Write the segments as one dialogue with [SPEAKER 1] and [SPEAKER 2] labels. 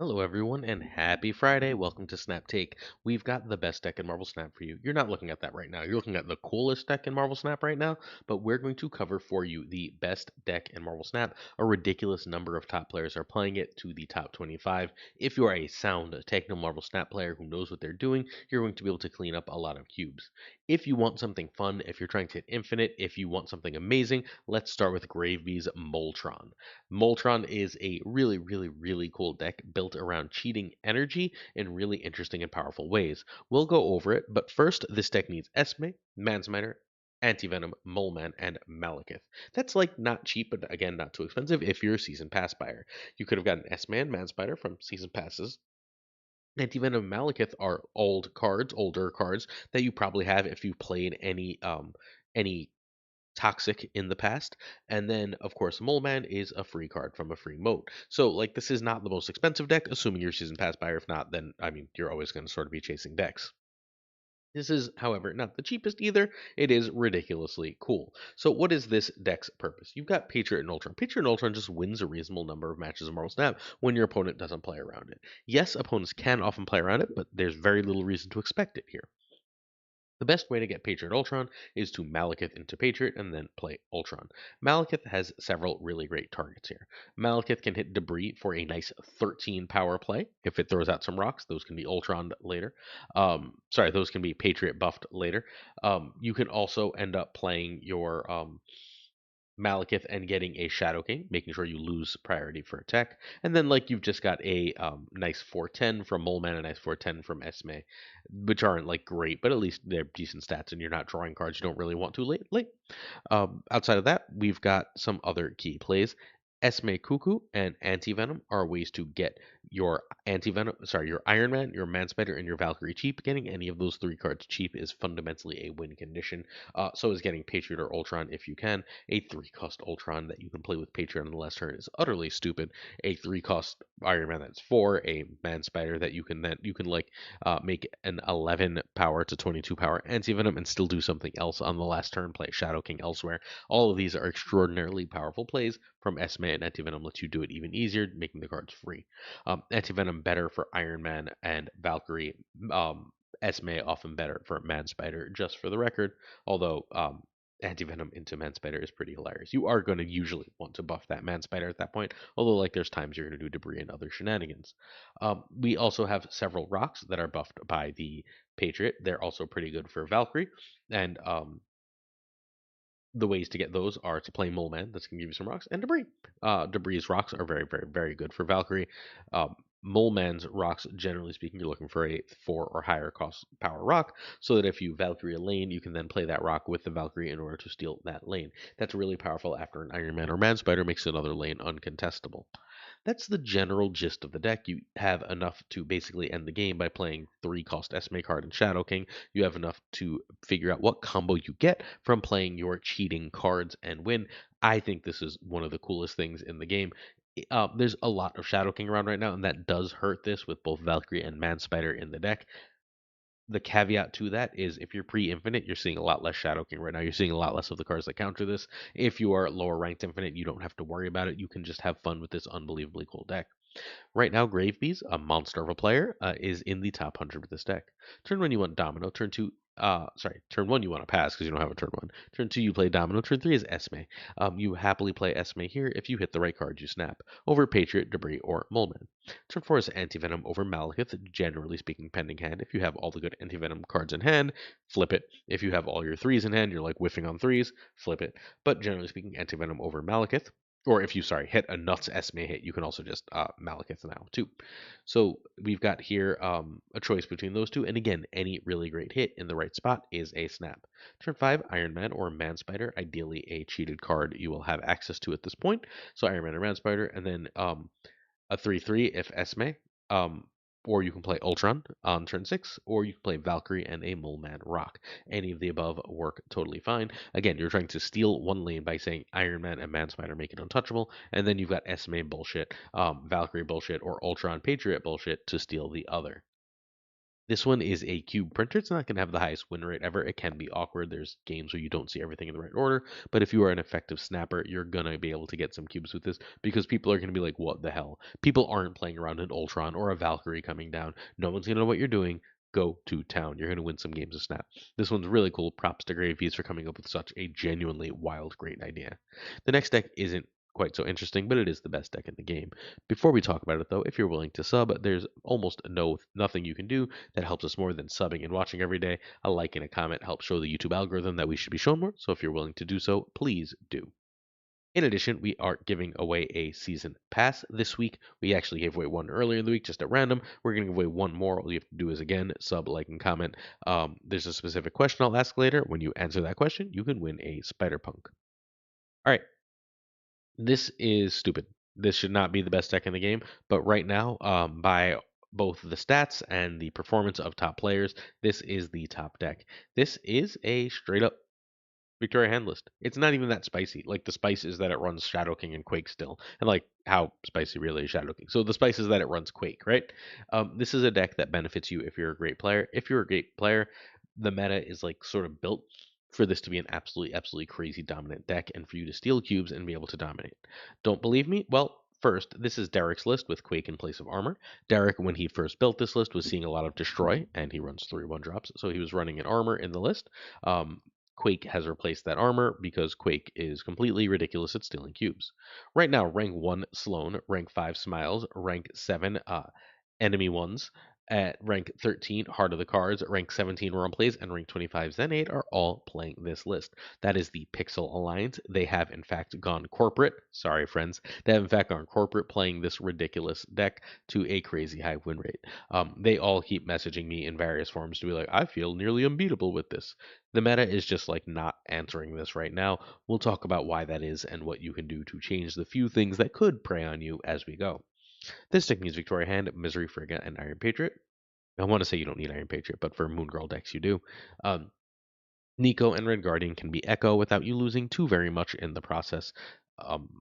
[SPEAKER 1] Hello, everyone, and happy Friday. Welcome to Snap Take. We've got the best deck in Marvel Snap for you. You're not looking at that right now. You're looking at the coolest deck in Marvel Snap right now, but we're going to cover for you the best deck in Marvel Snap. A ridiculous number of top players are playing it to the top 25. If you are a sound techno Marvel Snap player who knows what they're doing, you're going to be able to clean up a lot of cubes. If you want something fun, if you're trying to hit infinite, if you want something amazing, let's start with Gravebees Moletron. Moltron is a really cool deck built around cheating energy in really interesting and powerful ways. We'll go over it, but first, this deck needs Esme, Mansmiter, Antivenom, Moleman, and Malekith. That's like not cheap, but again, not too expensive if you're a Season Pass buyer. You could have gotten Esme and Manspider from Season Passes. Antivenom and Malekith are older cards that you probably have if you played any toxic in the past. And then, of course, Mole Man is a free card from a free mode. So, like, this is not the most expensive deck, assuming you're season pass buyer. If not, then, I mean, you're always going to sort of be chasing decks. This is, however, not the cheapest either. It is ridiculously cool. So, what is this deck's purpose? You've got Patriot and Ultron. Patriot and Ultron just wins a reasonable number of matches of Marvel Snap when your opponent doesn't play around it. Yes, opponents can often play around it, but there's very little reason to expect it here. The best way to get Patriot Ultron is to Malekith into Patriot and then play Ultron. Malekith has several really great targets here. Malekith can hit Debris for a nice 13 power play. If it throws out some rocks, those can be Ultron later. Sorry, those can be Patriot buffed later. You can also end up playing your Malekith and getting a Shadow King, making sure you lose priority for attack. And then, like, you've just got a nice 410 from Moleman and a nice 410 from Esme, which aren't like great, but at least they're decent stats, and you're not drawing cards you don't really want to late. Outside of that, we've got some other key plays. Esme Cuckoo and Anti-Venom are ways to get your your Iron Man, your Manspider, and your Valkyrie cheap. Getting any of those three cards cheap is fundamentally a win condition. So is getting Patriot or Ultron if you can. A 3-cost Ultron that you can play with Patriot on the last turn is utterly stupid. A 3-cost Iron Man that's 4, a Manspider that you can make an 11 power to 22 power Anti-Venom and still do something else on the last turn, play Shadow King elsewhere. All of these are extraordinarily powerful plays from Esme, and Anti-Venom lets you do it even easier, making the cards free. Anti-Venom better for Iron Man and Valkyrie. Esme often better for Manspider, just for the record, although Anti-Venom into Manspider is pretty hilarious. You are going to usually want to buff that Manspider at that point, although like there's times you're going to do Debris and other shenanigans. We also have several rocks that are buffed by the Patriot. They're also pretty good for Valkyrie, and the ways to get those are to play Mole Man, that's going to give you some rocks, and Debris. Debris's rocks are very good for Valkyrie. Mole Man's rocks, generally speaking, you're looking for a 4 or higher cost power rock, so that if you Valkyrie a lane, you can then play that rock with the Valkyrie in order to steal that lane. That's really powerful after an Iron Man or Man Spider makes another lane uncontestable. That's the general gist of the deck. You have enough to basically end the game by playing 3-cost Esme card and Shadow King. You have enough to figure out what combo you get from playing your cheating cards and win. I think this is one of the coolest things in the game. There's a lot of Shadow King around right now, and that does hurt this with both Valkyrie and Man Spider in the deck. The caveat to that is if you're pre-infinite, you're seeing a lot less Shadow King right now. You're seeing a lot less of the cards that counter this. If you are lower ranked infinite, you don't have to worry about it. You can just have fun with this unbelievably cool deck. Right now, Gravebees, a monster of a player, is in the top 100 with this deck. Turn 1, you want Domino. Turn 1, you want to pass because you don't have a turn 1. Turn 2, you play Domino. Turn 3 is Esme. You happily play Esme here if you hit the right card, you snap. Over Patriot, Debris, or Moleman. Turn 4 is Antivenom over Malekith, generally speaking, pending hand. If you have all the good Antivenom cards in hand, flip it. If you have all your 3s in hand, you're like whiffing on 3s, flip it. But generally speaking, Antivenom over Malekith. Or if you, hit a nuts Esme hit, you can also just Malekith now too. So we've got here a choice between those two. And again, any really great hit in the right spot is a snap. Turn 5, Iron Man or Man Spider, ideally a cheated card you will have access to at this point. So Iron Man or Man Spider, and then a 3/3 if Esme. Um, or you can play Ultron on turn 6, or you can play Valkyrie and a Mole Man Rock. Any of the above work totally fine. Again, you're trying to steal one lane by saying Iron Man and Man Spider make it untouchable, and then you've got Esme bullshit, Valkyrie bullshit, or Ultron Patriot bullshit to steal the other. This one is a cube printer. It's not going to have the highest win rate ever. It can be awkward. There's games where you don't see everything in the right order. But if you are an effective snapper, you're going to be able to get some cubes with this because people are going to be like, what the hell? People aren't playing around an Ultron or a Valkyrie coming down. No one's going to know what you're doing. Go to town. You're going to win some games of Snap. This one's really cool. Props to Gravebees for coming up with such a genuinely wild, great idea. The next deck isn't quite so interesting, but it is the best deck in the game. Before we talk about it, though, if you're willing to sub, there's almost nothing you can do that helps us more than subbing and watching every day. A like and a comment helps show the YouTube algorithm that we should be shown more. So if you're willing to do so, please do. In addition, we are giving away a season pass this week. We actually gave away one earlier in the week, just at random. We're going to give away one more. All you have to do is, again, sub, like, and comment. There's a specific question I'll ask later. When you answer that question, you can win a Spider Punk. All right, this is stupid. This should not be the best deck in the game, but right now, by both the stats and the performance of top players, this is the top deck. This is a straight up Victoria Hand list. It's not even that spicy. Like the spice is that it runs Shadow King and Quake still, and like how spicy really is Shadow King. So the spice is that it runs Quake, right? This is a deck that benefits you if you're a great player. If you're a great player, the meta is like sort of built for this to be an absolutely crazy dominant deck, and for you to steal cubes and be able to dominate. Don't believe me? Well. First, this is Derek's list with Quake in place of armor. Derek, when he first built this list, was seeing a lot of destroy, and he runs 3/1 drops, so he was running an armor in the list. Quake has replaced that armor because Quake is completely ridiculous at stealing cubes. Right now, rank 1 Sloan, rank 5 Smiles, rank 7 Enemy Ones, at rank 13 Heart of the Cards, rank 17 Ron Plays, and rank 25 Zen8 are all playing this list. That is the Pixel Alliance. They have in fact gone corporate. Sorry, friends. They have in fact gone corporate playing this ridiculous deck to a crazy high win rate. They all keep messaging me in various forms to be like, I feel nearly unbeatable with this. The meta is just like not answering this right now. We'll talk about why that is and what you can do to change the few things that could prey on you as we go. This deck needs Victoria Hand, Misery Frigga, and Iron Patriot. I want to say you don't need Iron Patriot, but for Moon Girl decks you do. Um, Nico and Red Guardian can be Echo without you losing too very much in the process. Um,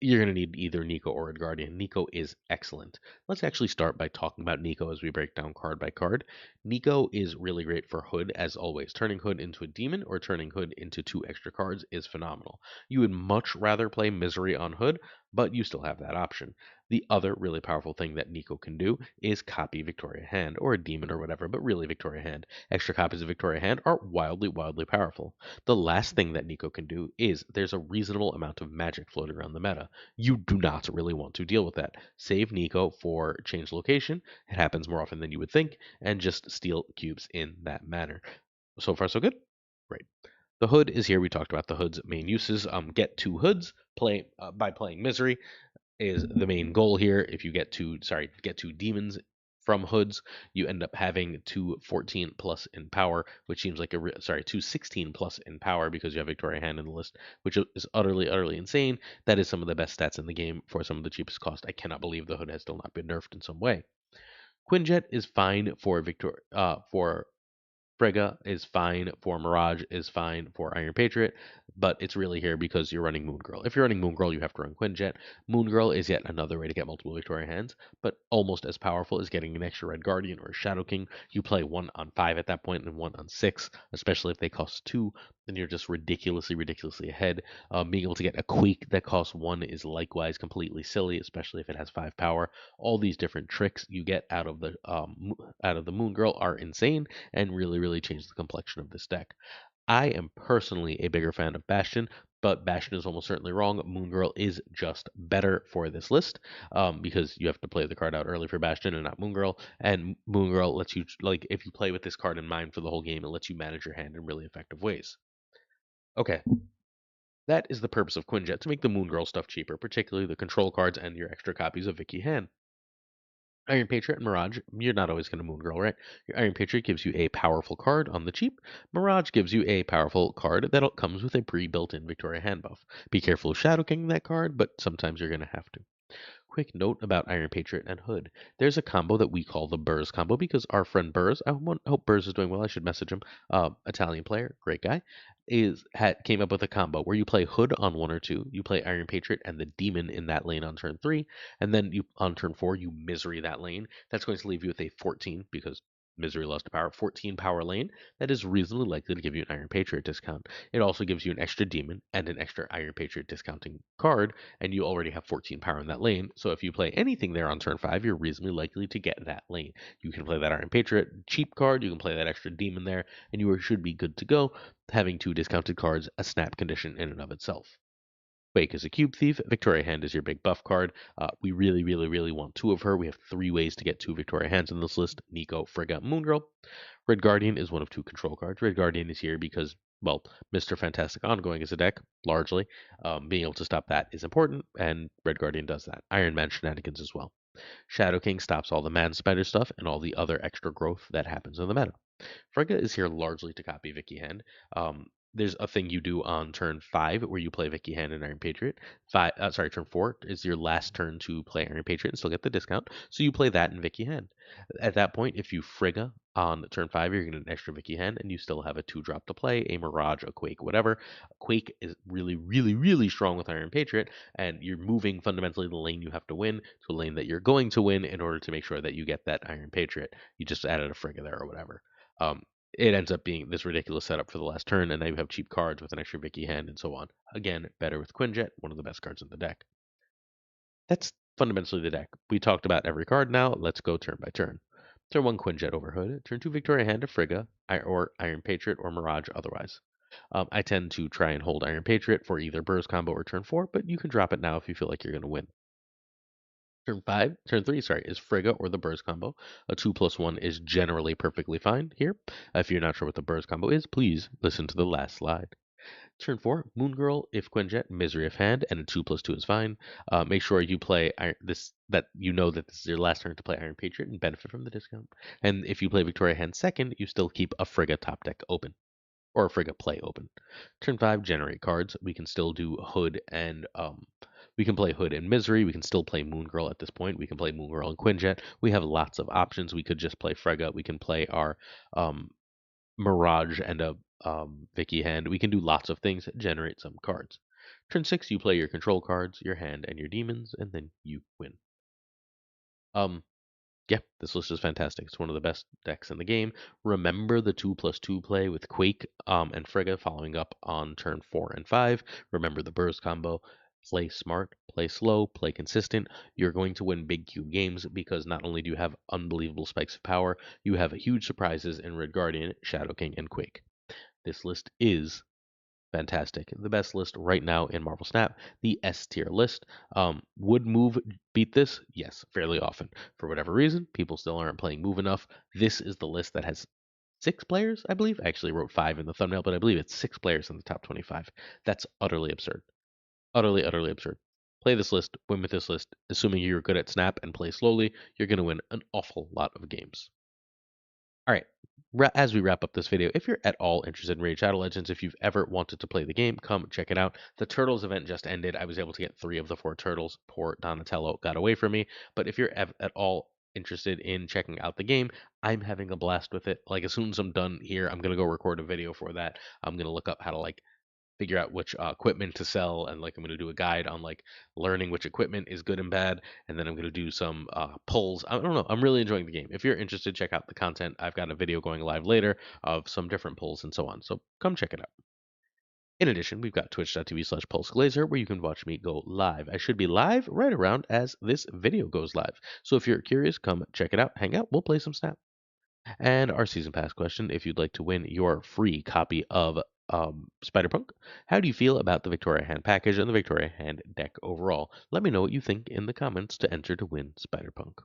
[SPEAKER 1] you're going to need either Nico or Red Guardian. Nico is excellent. Let's actually start by talking about Nico as we break down card by card. Nico is really great for Hood, as always. Turning Hood into a demon or turning Hood into 2 extra cards is phenomenal. You would much rather play Misery on Hood, but you still have that option. The other really powerful thing that Nico can do is copy Victoria Hand, or a demon or whatever, but really Victoria Hand. Extra copies of Victoria Hand are wildly powerful. The last thing that Nico can do is there's a reasonable amount of magic floating around the meta. You do not really want to deal with that. Save Nico for change location. It happens more often than you would think, and just steal cubes in that manner. So far, so good? Great. The hood is here. We talked about the hood's main uses. Get 2 hoods by playing Misery is the main goal here. If you get 2 demons from hoods, you end up having 214 plus in power, which seems like 216 plus in power because you have Victoria Hand in the list, which is utterly insane. That is some of the best stats in the game for some of the cheapest cost. I cannot believe the hood has still not been nerfed in some way. Quinjet is fine for Frigga is fine for Mirage, is fine for Iron Patriot, but it's really here because you're running Moon Girl. If you're running Moon Girl, you have to run Quinjet. Moon Girl is yet another way to get multiple Victoria Hands, but almost as powerful as getting an extra Red Guardian or a Shadow King. You play 1 on 5 at that point and 1 on 6, especially if they cost 2, then you're just ridiculously ahead. Being able to get a Quake that costs 1 is likewise completely silly, especially if it has 5 power. All these different tricks you get out of the Moon Girl are insane and really change the complexion of this deck. I am personally a bigger fan of Bastion, but Bastion is almost certainly wrong. Moon Girl is just better for this list because you have to play the card out early for Bastion and not Moon Girl. And Moon Girl lets you, like, if you play with this card in mind for the whole game, it lets you manage your hand in really effective ways. Okay, that is the purpose of Quinjet, to make the Moon Girl stuff cheaper, particularly the control cards and your extra copies of Vicky Hand. Iron Patriot and Mirage, you're not always going to Moon Girl, right? Your Iron Patriot gives you a powerful card on the cheap. Mirage gives you a powerful card that comes with a pre-built in Victoria hand buff. Be careful of Shadow King that card, but sometimes you're going to have to. Quick note about Iron Patriot and Hood. There's a combo that we call the Burrs combo because our friend Burrs, hope Burrs is doing well. I should message him. Italian player, great guy, came up with a combo where you play Hood on 1 or 2, you play Iron Patriot and the Demon in that lane on turn 3, and then you on turn 4 you Misery that lane. That's going to leave you with a 14 because Misery Lust Power, 14 power lane that is reasonably likely to give you an Iron Patriot discount. It also gives you an extra demon and an extra Iron Patriot discounting card, and you already have 14 power in that lane. So if you play anything there on turn 5, you're reasonably likely to get that lane. You can play that Iron Patriot cheap card, you can play that extra demon there, and you should be good to go, having 2 discounted cards, a snap condition in and of itself. Quake is a cube thief. Victoria Hand is your big buff card. We really, really, really want 2 of her. We have 3 ways to get 2 Victoria Hands in this list: Nico, Frigga, Moon Girl. Red Guardian is one of 2 control cards. Red Guardian is here because, well, Mr. Fantastic Ongoing is a deck, largely. Being able to stop that is important, and Red Guardian does that. Iron Man shenanigans as well. Shadow King stops all the Man Spider stuff and all the other extra growth that happens in the meta. Frigga is here largely to copy Vicky Hand. There's a thing you do on turn 5 where you play Vicky Hand and Iron Patriot. Turn 4 is your last turn to play Iron Patriot and still get the discount. So you play that in Vicky Hand. At that point, if you Frigga on turn 5, you're going to get an extra Vicky Hand, and you still have a 2-drop to play, a Mirage, a Quake, whatever. Quake is really, really, really strong with Iron Patriot, and you're moving fundamentally the lane you have to win to a lane that you're going to win in order to make sure that you get that Iron Patriot. You just added a Frigga there or whatever. It ends up being this ridiculous setup for the last turn, and now you have cheap cards with an extra Vicky Hand and so on. Again, better with Quinjet, one of the best cards in the deck. That's fundamentally the deck. We talked about every card now. Let's go turn by turn. Turn 1 Quinjet Overhood. Turn 2 Victoria Hand to Frigga, or Iron Patriot, or Mirage otherwise. I tend to try and hold Iron Patriot for either Burst combo or turn 4, but you can drop it now if you feel like you're going to win. Turn 3, sorry, is Frigga or the Burst combo. A 2+1 is generally perfectly fine here. If you're not sure what the Burst combo is, please listen to the last slide. Turn 4, Moon Girl, if Quinjet, Misery of Hand, and a 2+2 is fine. Make sure you play that this is your last turn to play Iron Patriot and benefit from the discount. And if you play Victoria Hand second, you still keep a Frigga top deck open. Or a Frigga play open. Turn 5, generate cards. We can still do Hood and we can play Hood and Misery. We can still play Moon Girl at this point. We can play Moon Girl and Quinjet. We have lots of options. We could just play Frigga. We can play our Mirage and a Vicky Hand. We can do lots of things, generate some cards. Turn 6, you play your control cards, your hand, and your demons, and then you win. Yeah, this list is fantastic. It's one of the best decks in the game. Remember the 2+2 play with Quake and Frigga following up on turn 4 and 5. Remember the Burst combo. Play smart, play slow, play consistent. You're going to win big cube games because not only do you have unbelievable spikes of power, you have huge surprises in Red Guardian, Shadow King, and Quake. This list is fantastic. The best list right now in Marvel Snap, the S tier list. Would Move beat this? Yes, fairly often. For whatever reason, people still aren't playing Move enough. This is the list that has 6 players, I believe. I actually wrote 5 in the thumbnail, but I believe it's 6 players in the top 25. That's utterly absurd. Utterly, utterly absurd. Play this list, win with this list. Assuming you're good at Snap and play slowly, you're going to win an awful lot of games. All right. As we wrap up this video, if you're at all interested in Raid Shadow Legends, if you've ever wanted to play the game, come check it out. The Turtles event just ended. I was able to get 3 of the 4 turtles. Poor Donatello got away from me. But if you're at all interested in checking out the game, I'm having a blast with it. Like, as soon as I'm done here, I'm going to go record a video for that. I'm going to look up how to, figure out which equipment to sell, and I'm going to do a guide on learning which equipment is good and bad, and then I'm going to do some polls. I don't know, I'm really enjoying the game. If you're interested, check out the content. I've got a video going live later of some different polls and so on, so come check it out. In addition, we've got twitch.tv/PulseGlazer where you can watch me go live. I should be live right around as this video goes live, so if you're curious, come check it out, hang out, we'll play some Snap. And our season pass question: if you'd like to win your free copy of Spider-Punk, how do you feel about the Victoria Hand package and the Victoria Hand deck overall? Let me know what you think in the comments to enter to win Spider-Punk.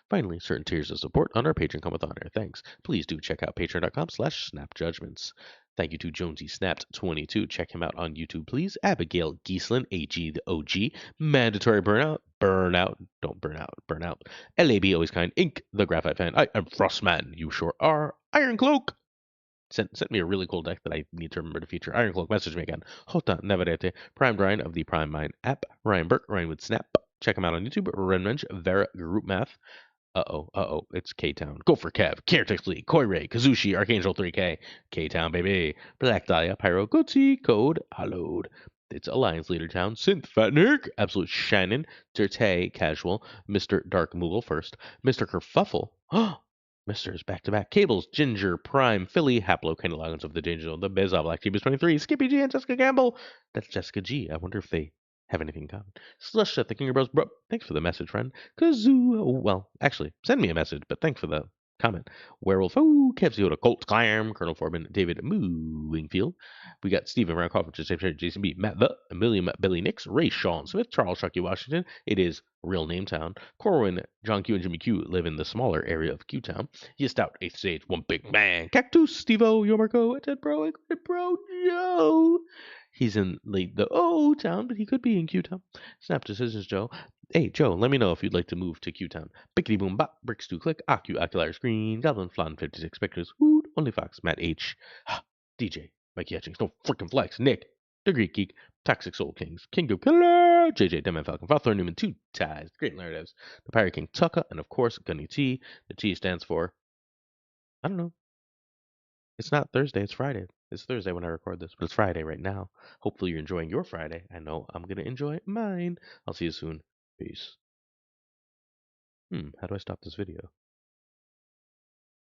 [SPEAKER 1] Finally, certain tiers of support on our Patreon come with honor. Thanks. Please do check out patreon.com/snapjudgments. Thank you to Jonesy Snapped 22. Check him out on YouTube, please. Abigail Gieslin, AG the OG. Mandatory Burnout. Don't burn out. Burnout. LAB Always Kind. Ink the Graphite Fan. I am Frostman. You sure are. Iron Cloak. Sent me a really cool deck that I need to remember to feature. Iron Cloak, message me again. Hota Navarrete. Prime Ryan of the Prime Mind app. Ryan Burke, Ryan with Snap. Check him out on YouTube. Renmensch, Vera Group Math. It's K-Town. Go for Kev, Caretex Lee, Koi Ray, Kazushi, Archangel 3K, K-Town, baby. Black Dahlia, Pyro, Goatsy, Code, Hallowed. It's Alliance Leader Town, Synth, Fat Nick, Absolute Shannon, Dirtay, Casual, Mr. Dark Moogle first, Mr. Kerfuffle. Misters back-to-back. Cables, Ginger, Prime, Philly, Haplo, Kenny Loggins of the Danger Zone, The Biz, Black Jeebus 23, Skippy G, and Jessica Gamble. That's Jessica G. I wonder if they have anything in common. Slush at the King of Bros. Bro, thanks for the message, friend. Kazoo. Well, actually, send me a message, but thanks for the comment. Werewolf, Kev Yoda, Colt Clam, Colonel Foreman, David Wingfield. We got Stephen Rankoff, Jason B, Matt the, Amelia Billy Nix, Ray Sean Smith, Charles Chucky Washington. It is Real Name Town. Corwin, John Q, and Jimmy Q live in the smaller area of Q Town. He is stout, 8th stage, one big man. Cactus, Steve-O, Yo Marco, Ted Bro, Bro, Joe. He's in late the O town, but he could be in Q Town. Snap decisions, Joe. Hey, Joe, let me know if you'd like to move to Q Town. Bickety boom bop, bricks to click, Acu, Ocular Screen, Goblin Flan 56 Pictures, Hoot, Only Fox, Matt H, DJ, Mikey Etchings, no freaking flex, Nick, The Greek Geek, Toxic Soul Kings, Kingo Killer, JJ, Demon Falcon, Falthor Newman, Two Ties, Great Narratives, The Pirate King, Tucka, and of course, Gunny T. The T stands for, I don't know. It's not Thursday, it's Friday. It's Thursday when I record this, but it's Friday right now. Hopefully you're enjoying your Friday. I know I'm going to enjoy mine. I'll see you soon. Peace. How do I stop this video?